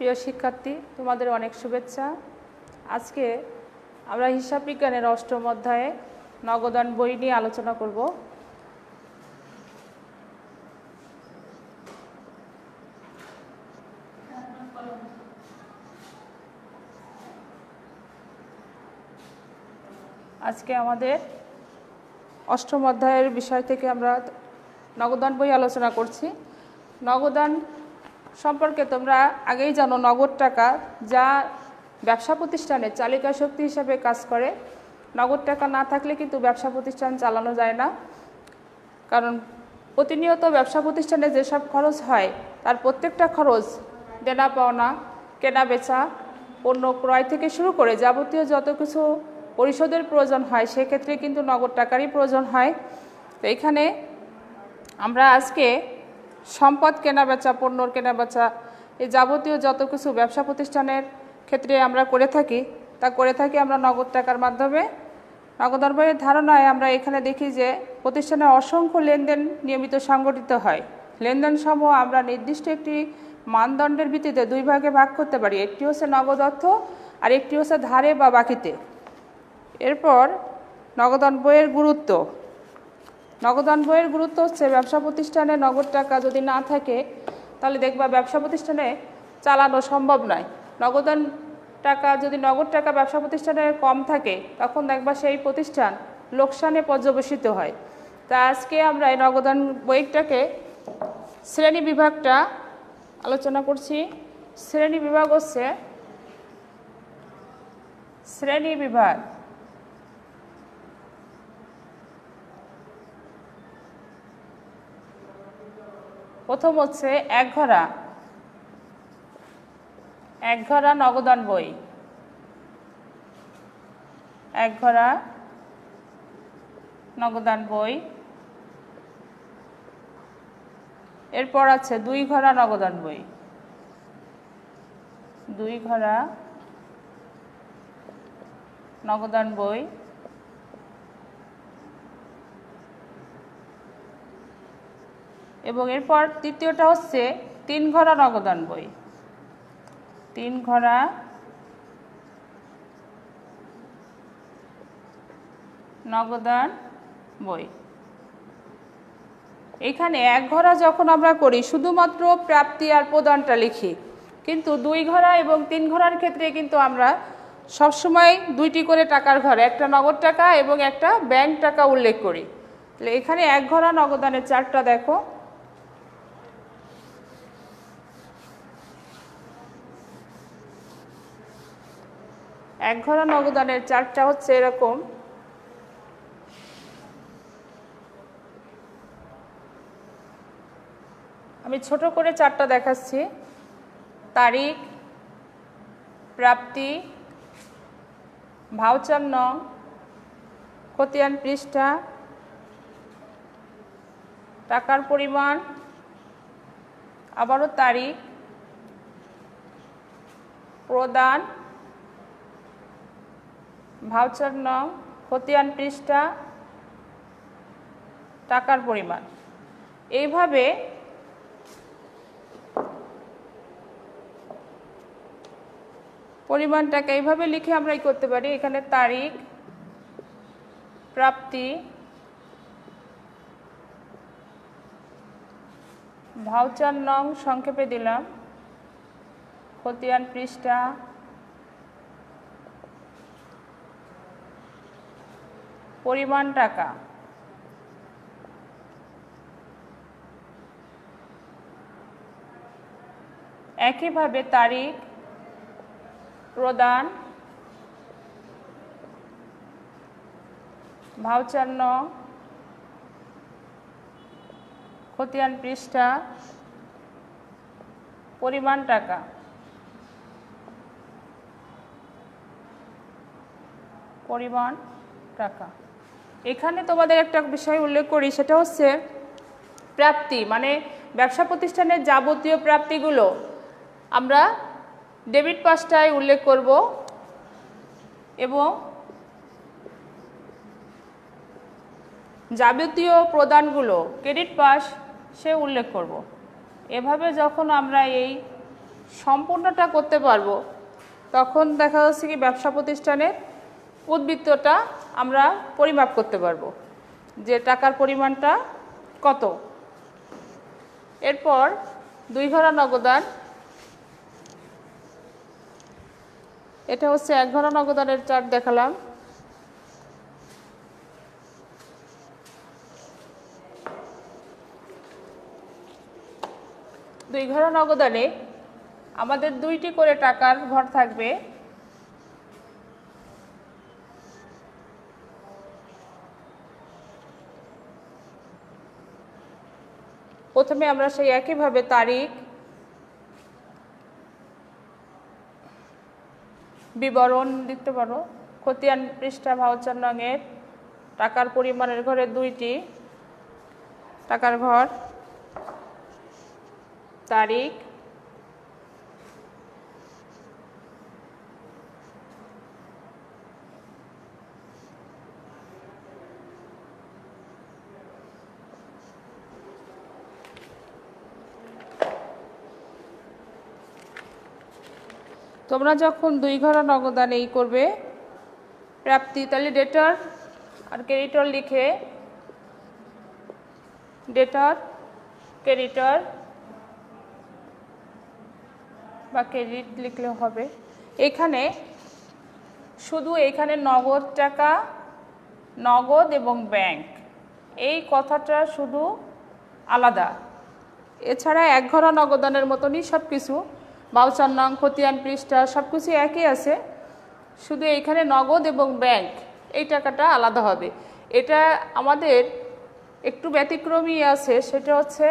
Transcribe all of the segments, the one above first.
প্রিয় শিক্ষার্থী, তোমাদের অনেক শুভেচ্ছা। আজকে আমরা হিসাব বিজ্ঞানের অষ্টম অধ্যায়ে নগদান বই নিয়ে আলোচনা করব। আজকে আমাদের অষ্টম অধ্যায়ের বিষয় থেকে আমরা নগদান বই আলোচনা করছি। নগদান সম্পর্কে তোমরা আগেই জানো, নগদ টাকা যা ব্যবসা প্রতিষ্ঠানে চালিকা শক্তি হিসাবে কাজ করে। নগদ টাকা না থাকলে কিন্তু ব্যবসা প্রতিষ্ঠান চালানো যায় না, কারণ প্রতিনিয়ত ব্যবসা প্রতিষ্ঠানে যেসব খরচ হয় তার প্রত্যেকটা খরচ দেনা পাওনা, কেনা বেচা, পণ্য ক্রয় থেকে শুরু করে যাবতীয় যত কিছু পরিশোধের প্রয়োজন হয় সেক্ষেত্রে কিন্তু নগদ টাকারই প্রয়োজন হয়। তো এখানে আমরা আজকে সম্পদ কেনাবেচা, পণ্যর কেনাবেচা, এই যাবতীয় যত কিছু ব্যবসা প্রতিষ্ঠানের ক্ষেত্রে আমরা করে থাকি আমরা নগদ টাকার মাধ্যমে। নগদান বইয়ের ধারণায় আমরা এখানে দেখি যে প্রতিষ্ঠানে অসংখ্য লেনদেন নিয়মিত সংগঠিত হয়। লেনদেন সমূহ আমরা নির্দিষ্ট একটি মানদণ্ডের ভিত্তিতে দুই ভাগে ভাগ করতে পারি। একটি হচ্ছে নগদ অর্থ আর একটি হচ্ছে ধারে বা বাকিতে। এরপর নগদান বইয়ের গুরুত্ব। নগদান বইয়ের গুরুত্ব হচ্ছে ব্যবসা প্রতিষ্ঠানে নগদ টাকা যদি না থাকে তাহলে দেখবা ব্যবসা প্রতিষ্ঠানে চালানো সম্ভব নয়। নগদ টাকা ব্যবসা প্রতিষ্ঠানের কম থাকে তখন দেখবা সেই প্রতিষ্ঠান লোকসানে পর্যবসিত হয়। তা আজকে আমরা এই নগদান বইটাকে শ্রেণী বিভাগটা আলোচনা করছি। শ্রেণী বিভাগ হচ্ছে শ্রেণী বিভাগ। প্রথম হচ্ছে এক ঘরা নগদান বই। এক ঘরা নগদান বই। এরপর আছে দুই ঘরা নগদান বই। দুই ঘরা নগদান বই। এবং এরপর তৃতীয়টা হচ্ছে তিন ঘরা নগদান বই। তিন ঘরা নগদান বই। এখানে এক ঘরা যখন আমরা করি শুধুমাত্র প্রাপ্তি আর প্রদানটা লিখি, কিন্তু দুই ঘরা এবং তিন ঘরার ক্ষেত্রে কিন্তু আমরা সবসময় দুইটি করে টাকার ঘর, একটা নগদ টাকা এবং একটা ব্যাংক টাকা উল্লেখ করি। তাহলে এখানে এক ঘরা নগদানের চার্টটা দেখো। এক ঘরা নগদানের চার্টটা হচ্ছে এরকম। আমি ছোট করে চার্টটা দেখাচ্ছি। তারিখ, প্রাপ্তি, ভাউচার নং, খতিয়ান পৃষ্ঠা, টাকার পরিমাণ, আবারও তারিখ, প্রদান, ভাউচার নং, খতিয়ান পৃষ্ঠা, টাকার পরিমাণ। এইভাবে পরিমাণটাকে এইভাবে লিখে আমরা করতে পারি। এখানে তারিখ, প্রাপ্তি, ভাউচার নং সংক্ষেপে দিলাম, খতিয়ান পৃষ্ঠা, পরিমাণ টাকা। একইভাবে তারিখ, প্রদান, ভাউচার নং, খতিয়ান পৃষ্ঠা, পরিমাণ টাকা। পরিমাণ টাকা। এখানে তোমাদের একটা বিষয় উল্লেখ করি, সেটা হচ্ছে প্রাপ্তি, মানে ব্যবসা প্রতিষ্ঠানের যাবতীয় প্রাপ্তিগুলো আমরা ডেবিট পাশটায় উল্লেখ করব এবং যাবতীয় প্রদানগুলো ক্রেডিট পাস সে উল্লেখ করব। এভাবে যখন আমরা এই সম্পূর্ণটা করতে পারবো, তখন দেখা যাচ্ছে কি ব্যবসা প্রতিষ্ঠানের উদ্বৃত্তটা আমরা পরিমাপ করতে পারবো যে টাকার পরিমাণটা কত। এরপর 2 ঘরা নগদান, এটা হচ্ছে 1 ঘরা নগদানের চার্ট দেখালাম। দুই ঘরা নগদানে আমাদের 2টি করে টাকার ঘর থাকবে। প্রথমে আমরা সেই একইভাবে তারিখ, বিবরণ দিতে পারো, খতিয়ান পৃষ্ঠা ভাউচার নঙের টাকার পরিমাণের ঘরে 2টি টাকার ঘর, তারিখ, তোমরা যখন 2 ঘরা নগদান এই করবে প্রাপ্তি, তাহলে ডেটর আর ক্রেডিটর লিখে ডেটর, ক্রেডিটর বা ক্রেডিট লিখলেও হবে। এখানে শুধু এখানে নগদ টাকা, নগদ এবং ব্যাংক, এই কথাটা শুধু আলাদা। এছাড়া 1 ঘরা নগদানের মতনই সব কিছু, ভাউচার নং, খতিয়ান পৃষ্ঠা সব কিছু একই আছে, শুধু এইখানে নগদ এবং ব্যাংক এই টাকাটা আলাদা হবে। এটা আমাদের একটু ব্যতিক্রমী আছে, সেটা হচ্ছে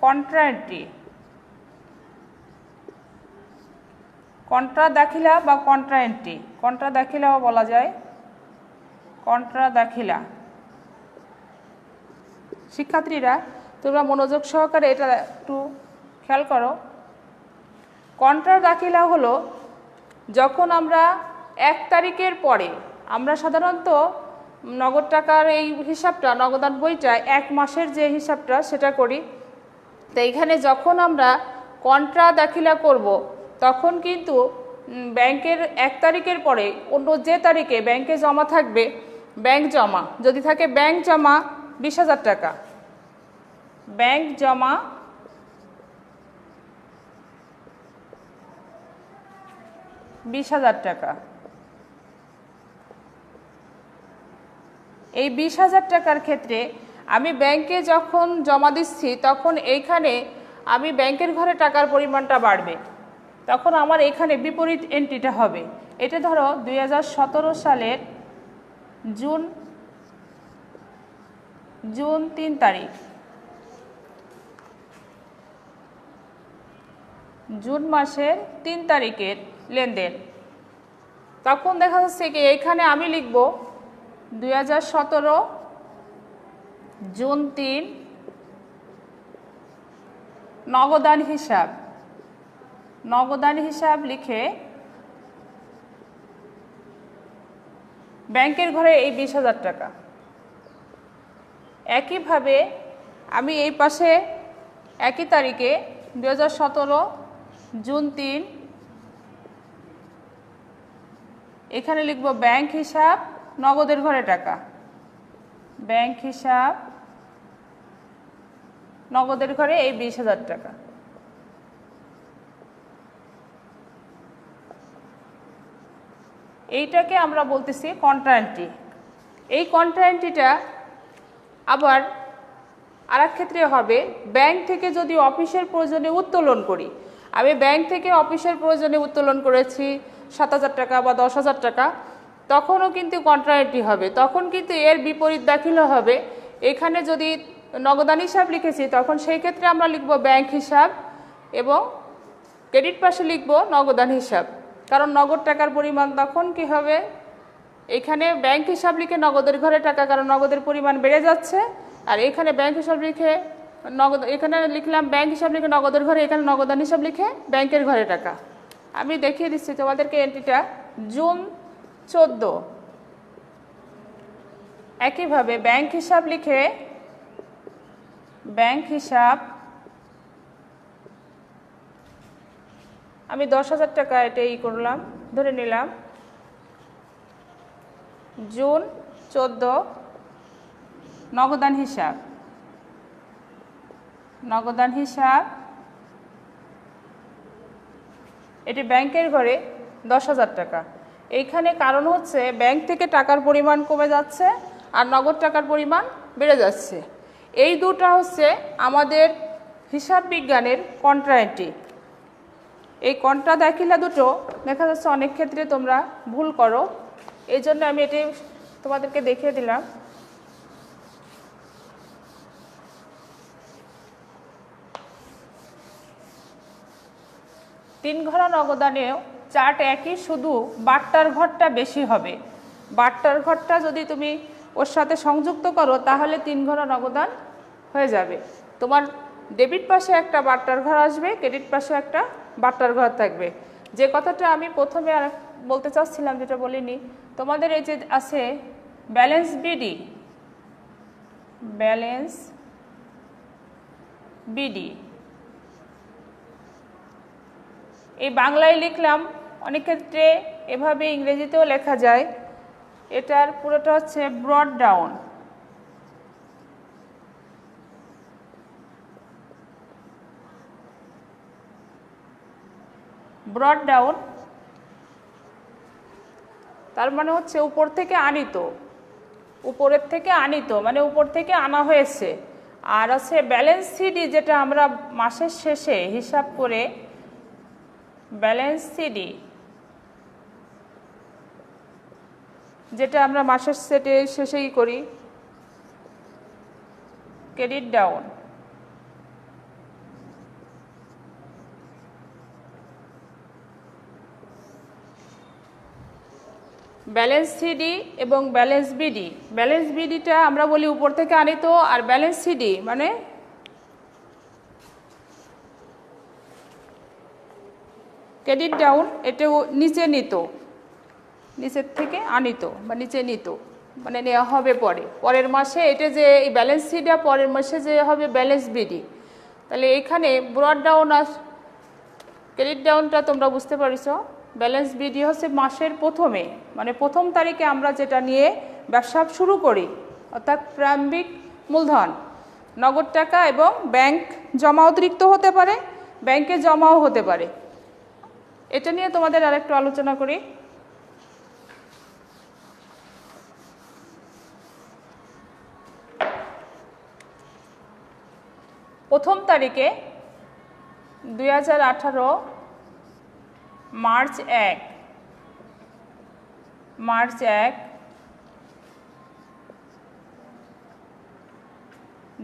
কন্ট্রা এন্ট্রি, কন্ট্রা দাখিলা বা কন্ট্রা এন্ট্রি, কন্ট্রা দাখিলাও বলা যায়, কন্ট্রা দাখিলা। শিক্ষার্থীরা তোমরা মনোযোগ সহকারে এটা একটু খেয়াল করো। কন্ট্রা দাখিলা হলো যখন আমরা 1 তারিখের পরে, আমরা সাধারণত নগদ টাকার এই হিসাবটা, নগদান বইটা 1 মাসের যে হিসাবটা সেটা করি। তো এইখানে যখন আমরা কন্ট্রা দাখিলা করব, তখন কিন্তু ব্যাংকের 1 তারিখের পরে অন্য যে তারিখে ব্যাংকে জমা থাকবে, ব্যাংক জমা যদি থাকে, ব্যাংক জমা 20,000 টাকা, ব্যাংক জমা 20,000 টাকা, এই 20,000 টাকার ক্ষেত্রে আমি ব্যাংকে যখন জমা দিচ্ছি, তখন এইখানে আমি ব্যাংকের ঘরে টাকার পরিমাণটা বাড়বে, তখন আমার এখানে বিপরীত এন্ট্রিটা হবে। এটা ধরো 2017 সালের জুন 3 তারিখ, জুন মাসের 3 তারিখের লেনদেন। তখন দেখা যাচ্ছে কি এইখানে আমি লিখব 2017 জুন 3 নগদান হিসাব, নগদান হিসাব লিখে ব্যাংকের ঘরে এই 20,000 টাকা। একইভাবে আমি এই পাশে একই তারিখে 2017 জুন 3 এখানে লিখব ব্যাংক হিসাব, নগদের ঘরে টাকা, ব্যাংক হিসাব, নগদের ঘরে এই 20,000 টাকা। এইটাকে আমরা বলতেছি কন্ট্রা এন্ট্রি। এই কন্ট্রা এন্ট্রিটা আবার আরেক ক্ষেত্রে হবে, ব্যাংক থেকে যদি অফিসের প্রয়োজনে উত্তোলন করি, আমি ব্যাংক থেকে অফিসের প্রয়োজনে উত্তোলন করেছি 7,000 টাকা বা 10,000 টাকা, তখনও কিন্তু কন্ট্রা এন্ট্রি হবে, তখন কিন্তু এর বিপরীত দাখিলা হবে। এখানে যদি নগদান হিসাব লিখেছি, তখন সেই ক্ষেত্রে আমরা লিখব ব্যাংক হিসাব এবং ক্রেডিট পাশে লিখব নগদান হিসাব, কারণ নগদ টাকার পরিমাণ তখন কি হবে, এখানে ব্যাংক হিসাব লিখে নগদের ঘরে টাকা, কারণ নগদের পরিমাণ বেড়ে যাচ্ছে, আর এখানে ব্যাংক হিসাব লিখে নগদ, এখানে লিখলাম ব্যাংক হিসাব লিখে নগদের ঘরে, এখানে নগদান হিসাব লিখে ব্যাংকের ঘরে টাকা। আমি দেখিয়ে দিচ্ছি তোমাদেরকে এন্ট্রিটা। জুন 14 একইভাবে ব্যাংক হিসাব লিখে, ব্যাংক হিসাব আমি 10,000 টাকা এটাই করলাম, ধরে নিলাম। জুন 14 নগদান হিসাব, নগদান হিসাব এটি ব্যাংকের ঘরে 10,000 টাকা। এইখানে কারণ হচ্ছে ব্যাংক থেকে টাকার পরিমাণ কমে যাচ্ছে আর নগদ টাকার পরিমাণ বেড়ে যাচ্ছে। এই দুটো হচ্ছে আমাদের হিসাব বিজ্ঞানের কন্ট্রাএন্টি। এই কন্ট্রা দেখিলে দুটো দেখা যাচ্ছে অনেক ক্ষেত্রে তোমরা ভুল করো, এই জন্য আমি এটি তোমাদেরকে দেখিয়ে দিলাম। তিন ঘরা নগদানেও চার্ট একই, শুধু বাট্টার ঘরটা বেশি হবে। বাট্টার ঘরটা যদি তুমি ওর সাথে সংযুক্ত করো তাহলে 3 ঘরা নগদান হয়ে যাবে। তোমার ডেবিট পাশে একটা বাট্টার ঘর আসবে, ক্রেডিট পাশে একটা বাট্টার ঘর থাকবে। যে কথাটা আমি প্রথমে আর বলতে চাচ্ছিলাম, যেটা বলিনি, তোমাদের এই যে আছে ব্যালেন্স বিডি, ব্যালেন্স বিডি, এই বাংলায় লিখলাম, অনেক ক্ষেত্রে এভাবে ইংরেজিতেও লেখা যায়। এটার পুরোটা হচ্ছে ব্রড ডাউন। ব্রড ডাউন তার মানে হচ্ছে উপর থেকে আনিত, উপরের থেকে আনিত মানে উপর থেকে আনা হয়েছে। আর আছে ব্যালেন্স সিডি, যেটা আমরা মাসের শেষে হিসাব করে ব্যালেন্স সিডি, যেটা আমরা মাসের শেষেই করি। ক্রেডিট ডাউন, ব্যালেন্স সিডি এবং ব্যালেন্স বিডি। ব্যালেন্স বিডিটা আমরা বলি উপর থেকে আনিত, আর ব্যালেন্স সিডি মানে ক্রেডিট ডাউন, এটাও নিচে নিত, নিচের থেকে আনিত বা নিচে নিত মানে নেওয়া হবে পরের মাসে। এটা যে এই ব্যালেন্স সিডিটা পরের মাসে যে হবে ব্যালেন্স বিডি। তাহলে এইখানে ব্রড ডাউন আর ক্রেডিট ডাউনটা তোমরা বুঝতে পারছ। ব্যালেন্স বিডি হচ্ছে মাসের প্রথমে মানে প্রথম তারিখে আমরা যেটা নিয়ে ব্যবসা শুরু করি, অর্থাৎ প্রারম্ভিক মূলধন, নগদ টাকা এবং ব্যাংক জমা অতিরিক্ত হতে পারে, ব্যাংকে জমাও হতে পারে। এটা নিয়ে তোমাদের আরেকটু আলোচনা করি। প্রথম তারিখে 2018 মার্চ 1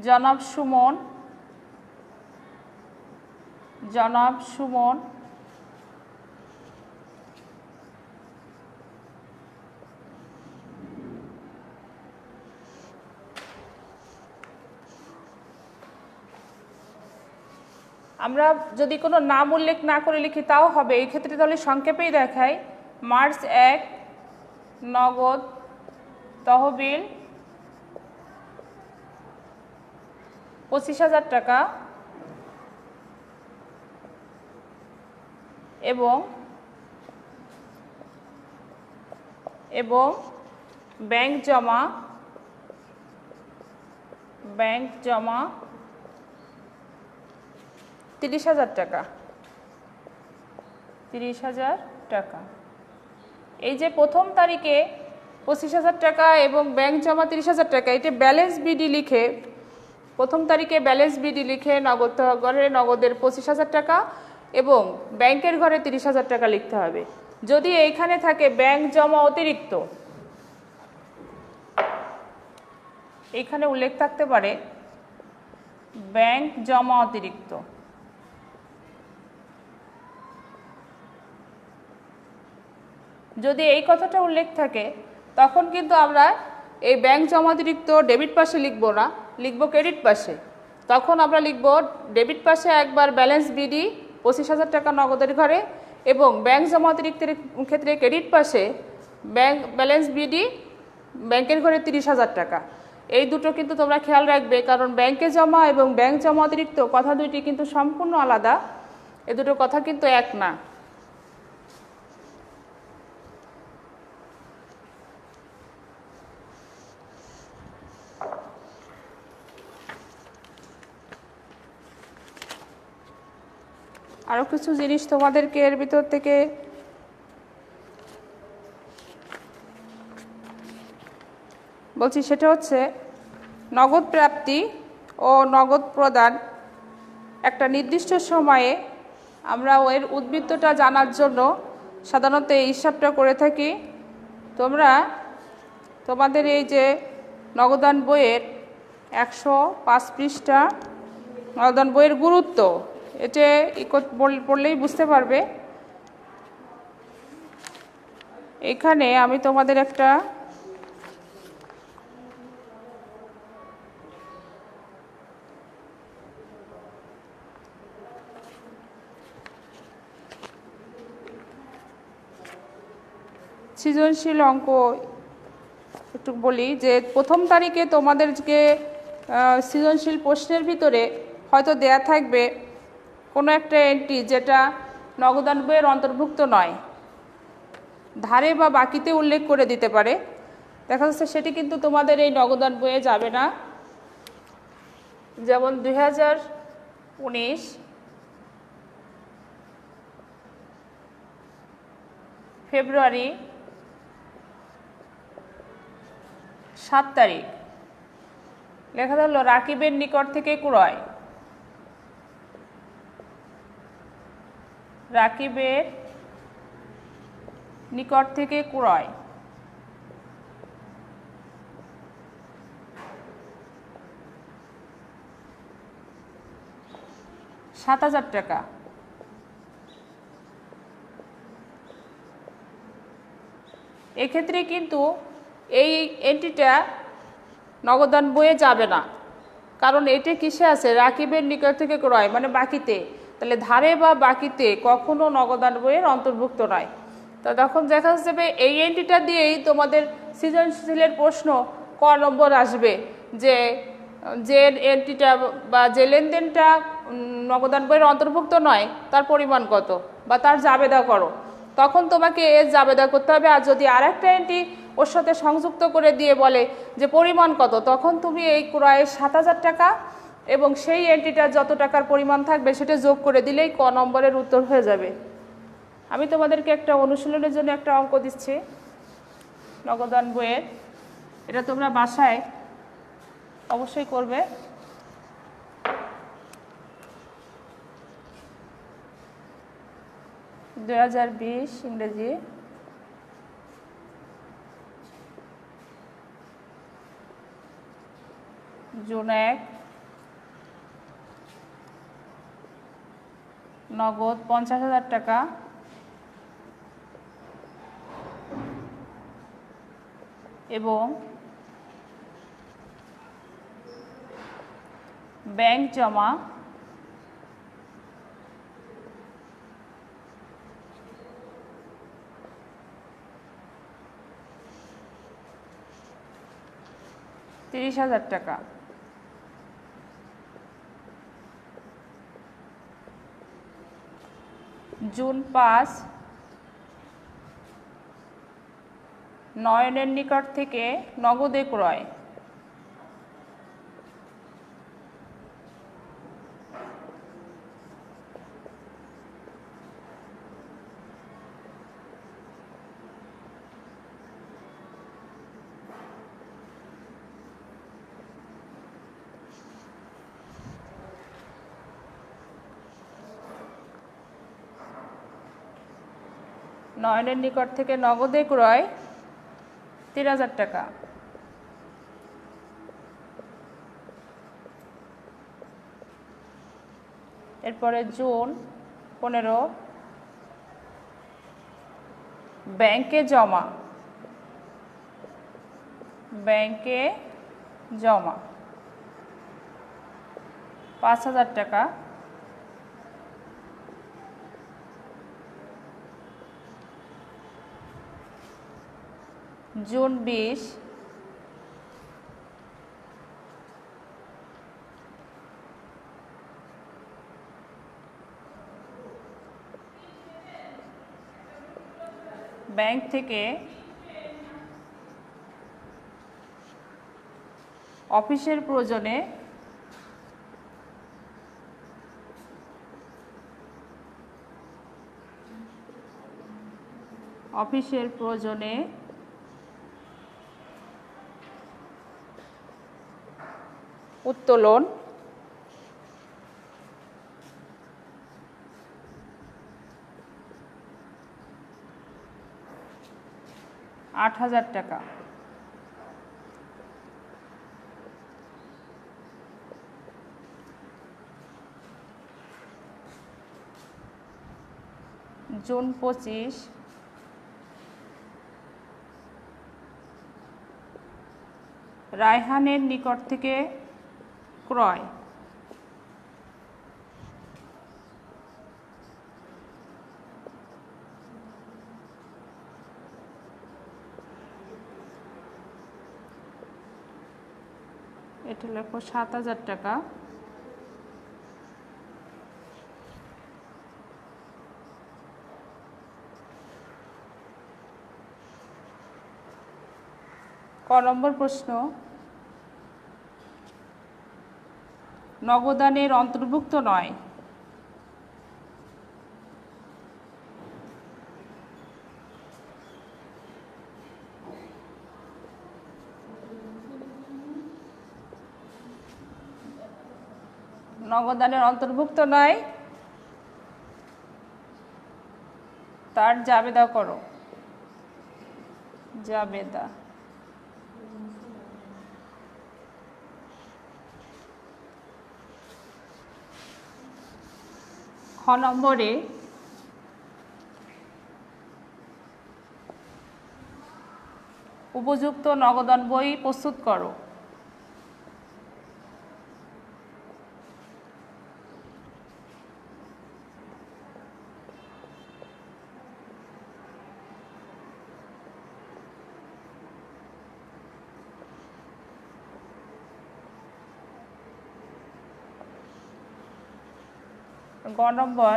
জনাব সুমন আমরা যদি কোনো নাম উল্লেখ না করে লিখি তাও হবে, এই ক্ষেত্রে তাহলে সংক্ষেপেই দেখাই। মার্চ 1 নগদ তহবিল 25,000 টাকা এবং ব্যাংক জমা 30,000 টাকা। 30,000 টাকা। এই যে প্রথম তারিখে 25,000 টাকা এবং ব্যাংক জমা 30,000 টাকা, এটা ব্যালেন্স বিডি লিখে, প্রথম তারিখে ব্যালেন্স বিডি লিখে নগদ ঘরে নগদের 25,000 টাকা এবং ব্যাংকের ঘরে 30,000 টাকা লিখতে হবে। যদি এইখানে থাকে ব্যাংক জমা অতিরিক্ত, এইখানে উল্লেখ থাকতে পারে ব্যাংক জমা অতিরিক্ত। যদি এই কথাটা উল্লেখ থাকে তখন কিন্তু আমরা এই ব্যাংক জমা অতিরিক্ত ডেবিট পাশে লিখব না, লিখব ক্রেডিট পাশে। তখন আমরা লিখব ডেবিট পাশে একবার ব্যালেন্স বিডি 25,000 টাকা নগদের ঘরে এবং ব্যাংক জমা অতিরিক্তের ক্ষেত্রে ক্রেডিট পাশে ব্যালেন্স বিডি ব্যাংকের ঘরে 30,000 টাকা। এই দুটো কিন্তু তোমরা খেয়াল রাখবে, কারণ ব্যাংকে জমা এবং ব্যাংক জমা অতিরিক্ত কথা দুইটি কিন্তু সম্পূর্ণ আলাদা, এ দুটো কথা কিন্তু এক না। আরও কিছু জিনিস তোমাদেরকে এর ভিতর থেকে বলছি, সেটা হচ্ছে নগদ প্রাপ্তি ও নগদ প্রদান। একটা নির্দিষ্ট সময়ে আমরা এর উদ্বৃত্তটা জানার জন্য সাধারণত এই হিসাবটা করে থাকি। তোমরা তোমাদের এই যে নগদান বইয়ের 105 পৃষ্ঠা নগদান বইয়ের গুরুত্ব, এটা পড়লেই বুঝতে পারবে। এখানে আমি তোমাদের একটা সৃজনশীল অঙ্ক একটু বলি, যে প্রথম তারিখে তোমাদেরকে সৃজনশীল প্রশ্নের ভিতরে হয়তো দেয়া থাকবে কোনো একটা এন্ট্রি যেটা নগদান বইয়ের অন্তর্ভুক্ত নয়, ধারে বা বাকিতে উল্লেখ করে দিতে পারে। দেখা যাচ্ছে সেটি কিন্তু তোমাদের এই নগদান বইয়ে যাবে না। যেমন 2019 ফেব্রুয়ারি 7 তারিখ লেখা থাকলো রাকিবের নিকট থেকে ক্রয়। রাকিবের নিকট থেকে ক্রয় 7,000 টাকা। এক্ষেত্রে কিন্তু এই এন্ট্রিটা নগদান বইয়ে যাবে না, কারণ এটি কিসে আছে? রাকিবের নিকট থেকে ক্রয়, মানে বাকিতে। তাহলে ধারে বা বাকিতে কখনো নগদান বইয়ের অন্তর্ভুক্ত নয়। তো তখন দেখা যাবে এই এন্ট্রিটা দিয়েই তোমাদের সৃজনশীলের প্রশ্ন ক নম্বর আসবে, যে এন্ট্রিটা বা যে লেনদেনটা নগদান বইয়ের অন্তর্ভুক্ত নয় তার পরিমাণ কত, বা তার জাবেদা করো। তখন তোমাকে এর জাবেদা করতে হবে। আর যদি আর একটা এন্ট্রি ওর সাথে সংযুক্ত করে দিয়ে বলে যে পরিমাণ কত, তখন তুমি এই ক্রয়ের 7,000 টাকা এবং সেই এন্ট্রিটার যত টাকার পরিমাণ থাকবে সেটা যোগ করে দিলেই ক নম্বরের উত্তর হয়ে যাবে। আমি তোমাদেরকে একটা অনুশীলনের জন্য একটা অঙ্ক দিচ্ছি নগদান বইয়ের, এটা তোমরা বাসায় অবশ্যই করবে। ইংরেজি জুন 1 নগদ 50,000 টাকা এবং ব্যাংক জমা 30,000 টাকা। জুন 5 নয়নের নিকট থেকে নগদে ক্রয়। নয়নের নিকট থেকে নগদে ক্রয় 30,000 টাকা। এরপরে জুন 15 ব্যাংকে জমা 5,000 টাকা। জুন 20 ব্যাংক থেকে অফিসের প্রয়োজনে 5,000 অফিসের প্রয়োজনে উত্তোলন ৳৮,০০০। জুন 25 রায়হানের নিকট থেকে ক্রয়। এটা লেখো ৳৭,০০০। ক নম্বর প্রশ্ন, নগদানের অন্তর্ভুক্ত নয়। নগদানের অন্তর্ভুক্ত নয়, তার জাবেদা করো। জাবেদা। খ নম্বরে উপযুক্ত নগদান বই প্রস্তুত করো। গ নম্বর,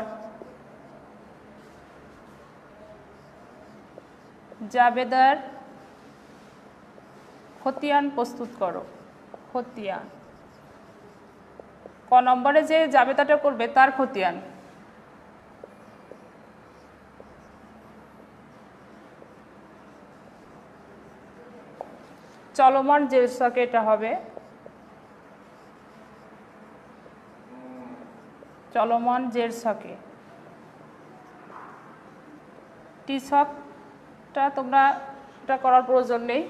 জাবেদার খতিয়ান প্রস্তুত করো। খতিয়ান। ক নম্বরে যে জাবেদাটা করবে তার খতিয়ান। চলমান জের স্টকে এটা হবে। চলমান জের স্টকে টি স্টকটা তোমরা এটা করার প্রয়োজন নেই।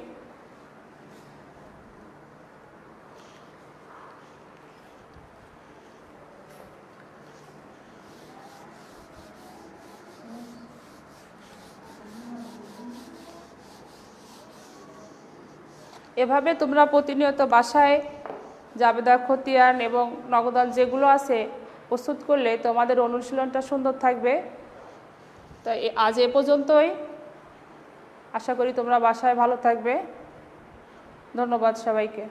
এভাবে তোমরা প্রতিনিয়ত বাসায় জাবেদা, খতিয়ান এবং নগদান যেগুলো আছে প্রস্তুত করলে তোমাদের অনুশীলনটা সুন্দর থাকবে। তাই আজ এ পর্যন্তই। আশা করি তোমরা বাসায় ভালো থাকবে। ধন্যবাদ সবাইকে।